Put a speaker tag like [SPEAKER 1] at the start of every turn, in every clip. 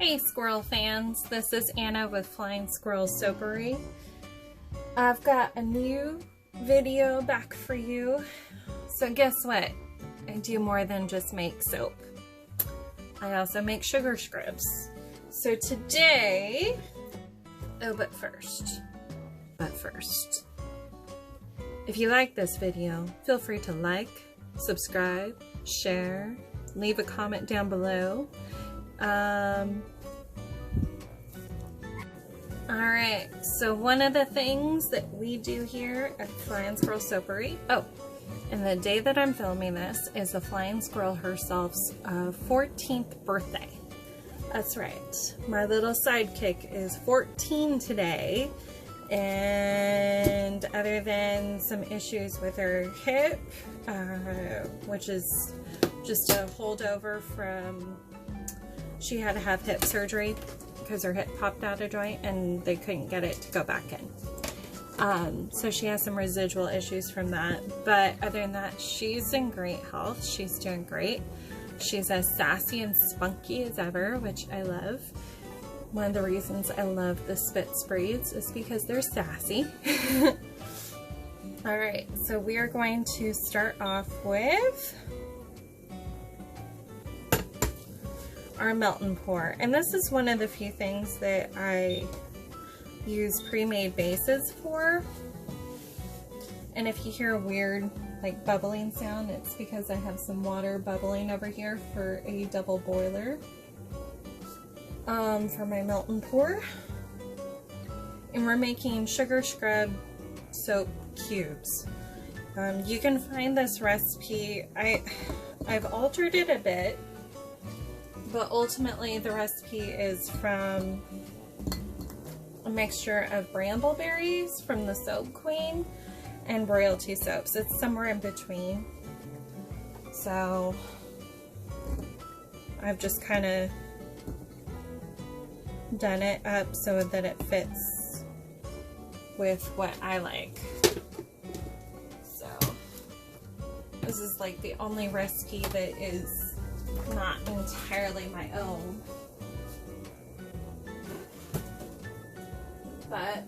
[SPEAKER 1] Hey squirrel fans, this is Anna with Flying Squirrel Soapery. I've got a new video back for you. So guess what? I do more than just make soap. I also make sugar scrubs. So today, but first, if you like this video, feel free to like, subscribe, share, leave a comment down below. Alright, so one of the things that we do here at Flying Squirrel Soapery, and the day that I'm filming this is the Flying Squirrel herself's 14th birthday. That's right, my little sidekick is 14 today, and other than some issues with her hip, which is just a holdover from, she had to have hip surgery because her hip popped out of joint and they couldn't get it to go back in. So she has some residual issues from that, but other than that, she's in great health. She's doing great. She's as sassy and spunky as ever, which I love. One of the reasons I love the Spitz breeds is because they're sassy. Alright, so we are going to start off with our melt and pour, and this is one of the few things that I use pre-made bases for. And if you hear a weird like bubbling sound, it's because I have some water bubbling over here for a double boiler for my melt and pour. And we're making sugar scrub soap cubes. You can find this recipe. I've altered it a bit, but ultimately the recipe is from a mixture of brambleberries from the Soap Queen and royalty soaps. It's somewhere in between. So I've just kind of done it up so that it fits with what I like. So this is like the only recipe that is not entirely my own, but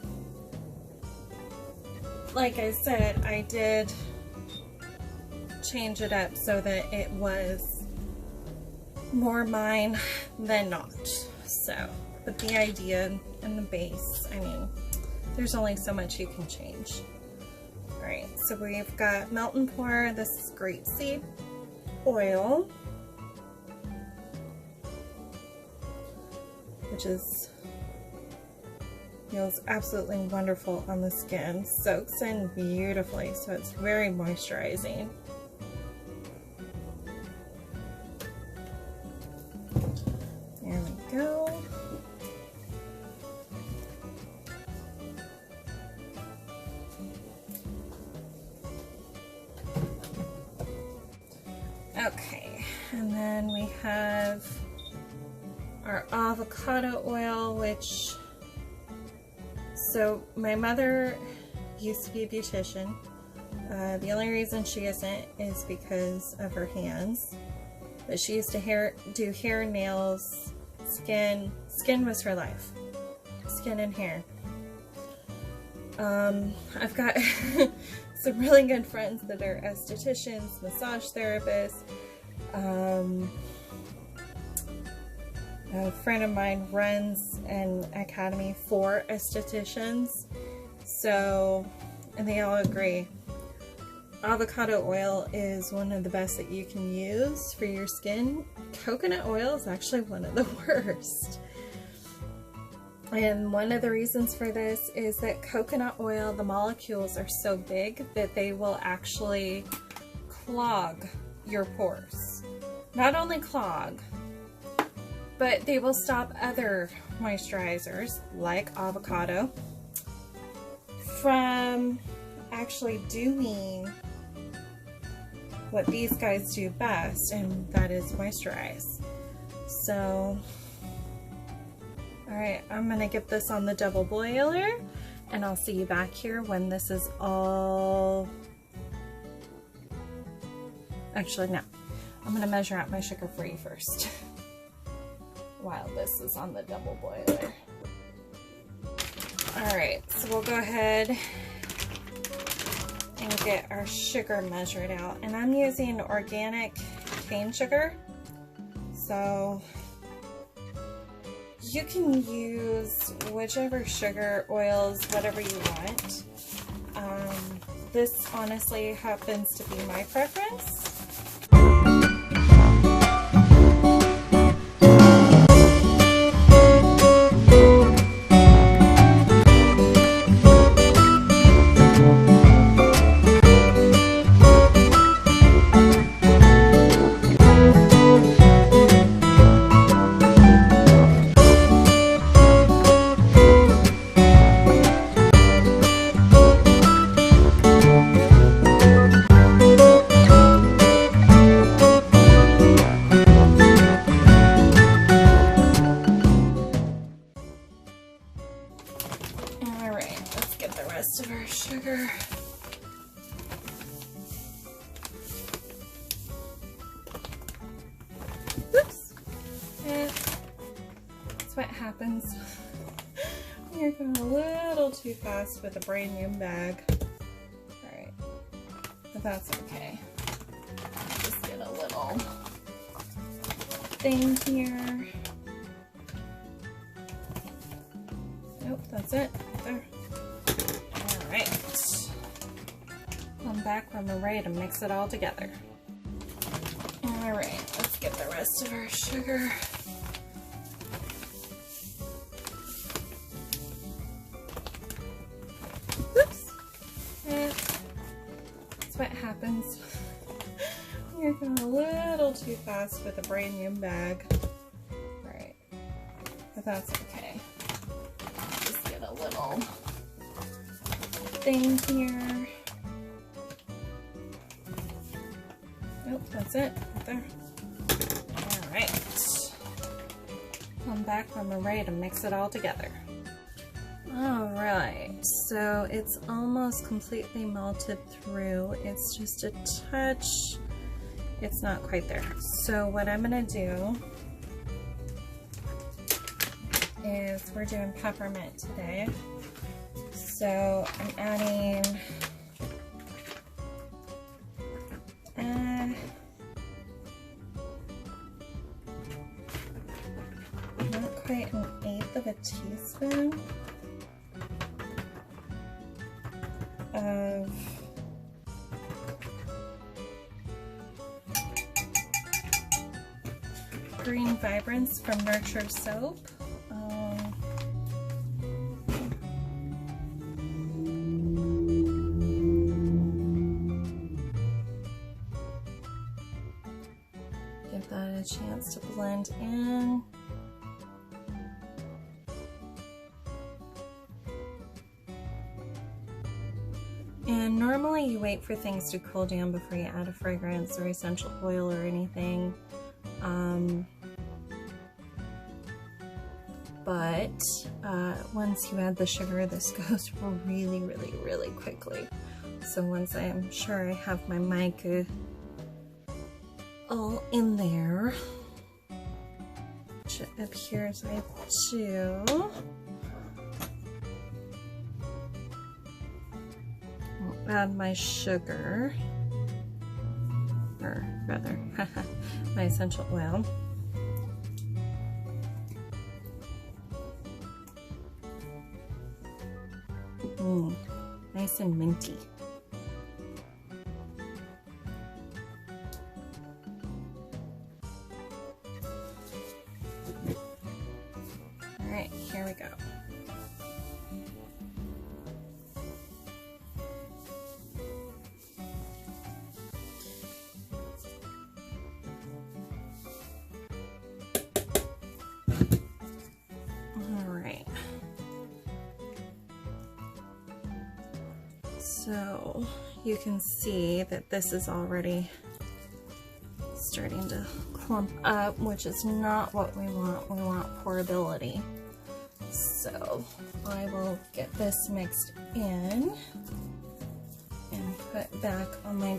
[SPEAKER 1] like I said, I did change it up so that it was more mine than not. So, but the idea and the base, I mean, there's only so much you can change. Alright, so we've got melt and pour. This is grapeseed oil, which feels absolutely wonderful on the skin. Soaks in beautifully, so it's very moisturizing. There we go. Okay, and then we have our avocado oil, which, so my mother used to be a beautician. The only reason she isn't is because of her hands, but she used to do hair, nails, skin. Skin was her life. Skin and hair. I've got some really good friends that are estheticians, massage therapists. A friend of mine runs an academy for estheticians, so, and they all agree avocado oil is one of the best that you can use for your skin. Coconut oil is actually one of the worst. And one of the reasons for this is that coconut oil, the molecules are so big that they will actually clog your pores. Not only clog, but they will stop other moisturizers like avocado from actually doing what these guys do best, and that is moisturize. So, alright, I'm gonna get this on the double boiler, and I'll see you back here when this is all, actually no, I'm gonna measure out my sugar for you first. while this is on the double boiler. Alright, so we'll go ahead and get our sugar measured out. And I'm using organic cane sugar. So you can use whichever sugar, oils, whatever you want. This honestly happens to be my preference. Of our sugar. Oops. And that's what happens when you're going a little too fast with a brand new bag. Alright, but that's okay. Just get a little thing here. Nope, that's it. Right there. Alright, I'm back when we're ready to mix it all together. Alright, let's get the rest of our sugar. Oops. And that's what happens when you're going a little too fast with a brand new bag. Alright, but that's okay. Just get a little thing here. Nope, that's it, right there. Alright. I'm back when we're ready to mix it all together. Alright, so it's almost completely melted through. It's just a touch. It's not quite there. So what I'm gonna do is we're doing peppermint today. So I'm adding not quite an 1/8 of a teaspoon of Green Vibrance from Nurture Soap. Give that a chance to blend in. And normally you wait for things to cool down before you add a fragrance or essential oil or anything. But once you add the sugar, this goes really, really, really quickly. So once I'm sure I have my mica all in there, which it appears I do, I'll add my sugar, or rather, my essential oil. Nice and minty. All right, here we go. So you can see that this is already starting to clump up, which is not what we want. We want pourability. So I will get this mixed in and put back on my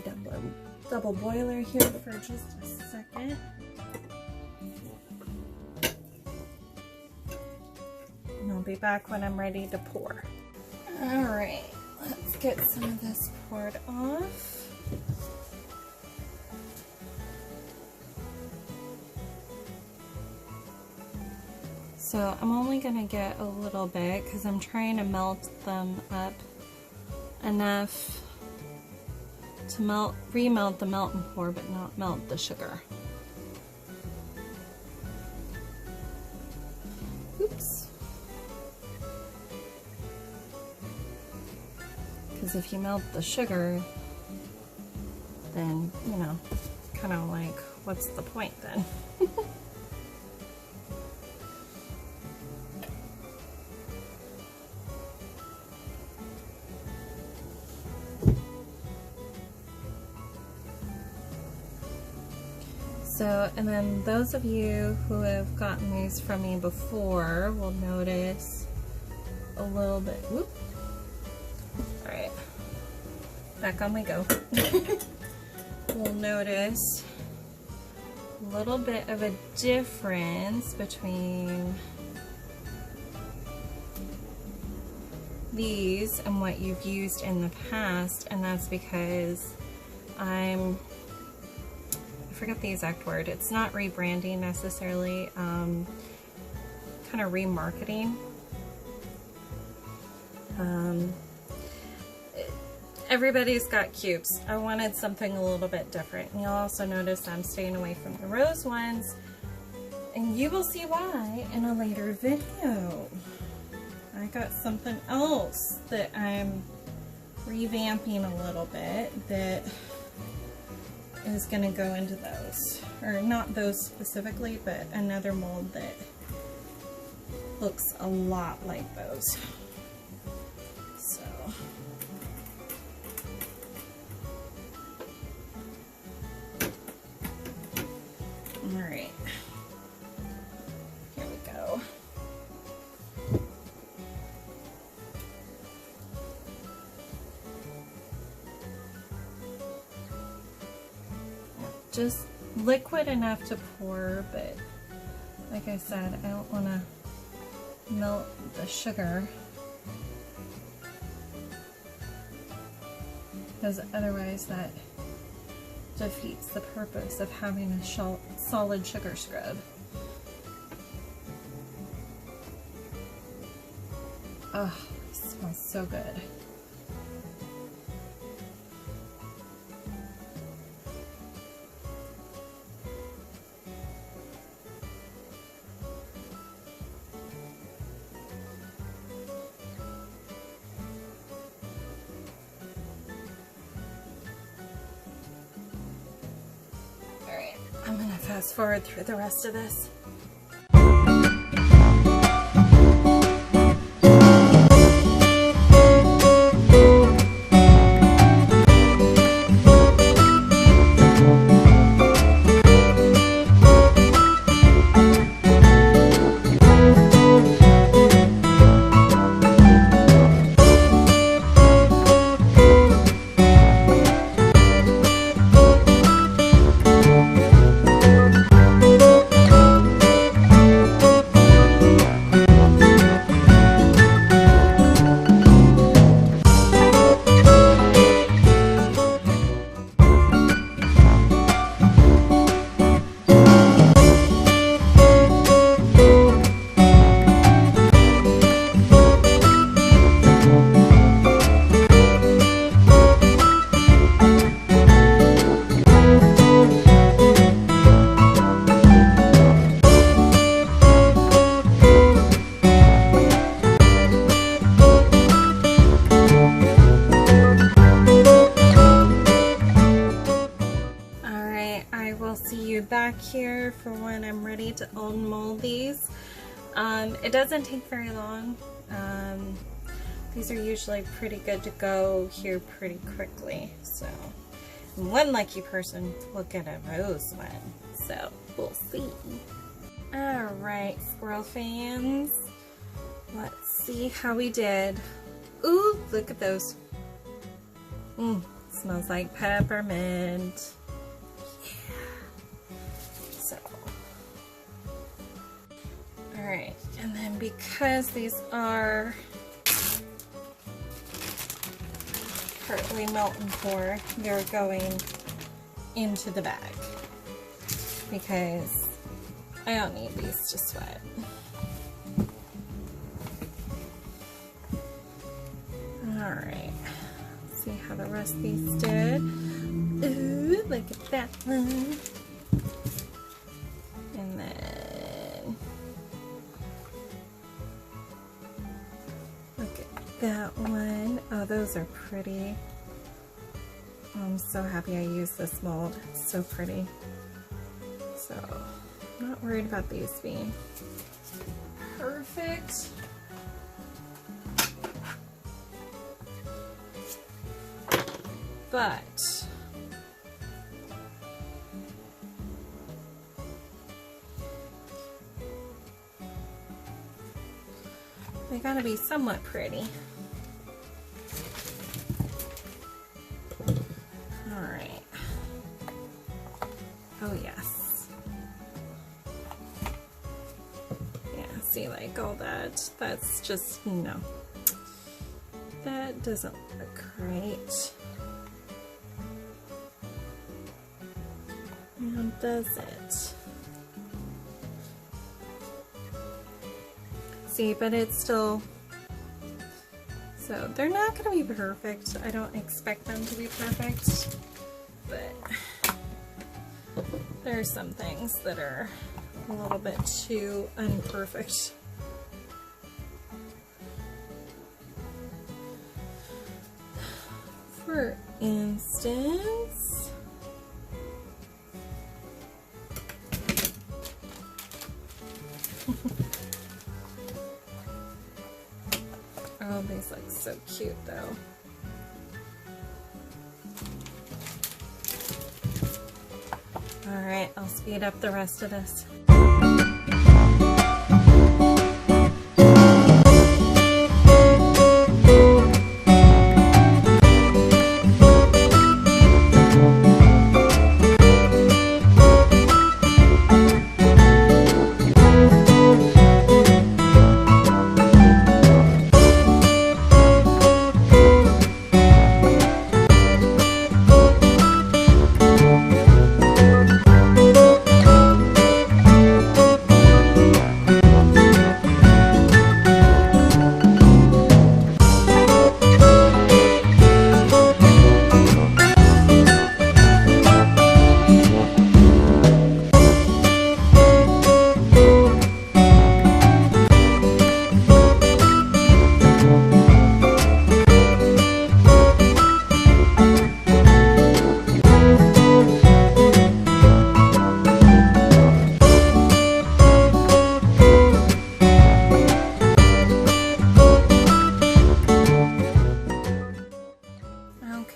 [SPEAKER 1] double boiler here for just a second. I'll be back when I'm ready to pour. Alright, let's get some of this poured off. So I'm only going to get a little bit because I'm trying to melt them up enough to remelt the melt and pour, but not melt the sugar. Oops. Because if you melt the sugar, then, you know, kind of like, what's the point then? So, and then those of you who have gotten these from me before will notice a little bit, whoop. All right, back on we go. We'll notice a little bit of a difference between these and what you've used in the past, and that's because I forget the exact word. It's not rebranding necessarily, kind of remarketing. Everybody's got cubes. I wanted something a little bit different. And you'll also notice I'm staying away from the rose ones, and you will see why in a later video. I got something else that I'm revamping a little bit that is going to go into those, or not those specifically, but another mold that looks a lot like those. So all right, here we go. Just liquid enough to pour, but like I said, I don't want to melt the sugar because otherwise that defeats the purpose of having a solid sugar scrub. Oh, it smells so good. I'm gonna fast forward through the rest of this. Back here for when I'm ready to unmold these. It doesn't take very long. These are usually pretty good to go here pretty quickly. So one lucky person will get a rose one. So we'll see. Alright, squirrel fans. Let's see how we did. Ooh, look at those. Smells like peppermint. So, alright, And then because these are partly Melton Pour, they're going into the bag because I don't need these to sweat. Alright, see how the rest of these did. Ooh, look at that one. And then look at that one. Oh, those are pretty. I'm so happy I used this mold. It's so pretty. So, I'm not worried about these being perfect. But they gotta be somewhat pretty. Alright. Oh yes. Yeah, see, like all that, that's just, no. That doesn't look right. How does it? See, but it's still, so they're not going to be perfect. I don't expect them to be perfect, but there are some things that are a little bit too unperfect. For instance, oh, these look so cute though. Alright, I'll speed up the rest of this.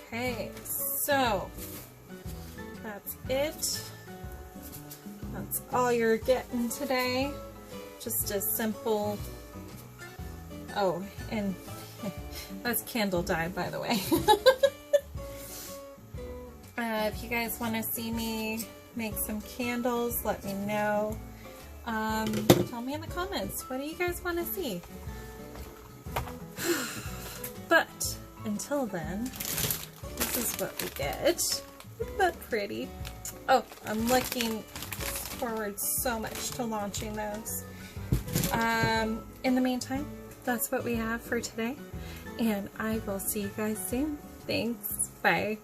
[SPEAKER 1] Okay, so that's it. That's all you're getting today. Just a simple, oh, and that's candle dye, by the way. If you guys want to see me make some candles, let me know. Tell me in the comments, what do you guys want to see? But until then, this is what we get. Isn't that pretty? Oh, I'm looking forward so much to launching those. In the meantime, that's what we have for today, and I will see you guys soon. Thanks. Bye.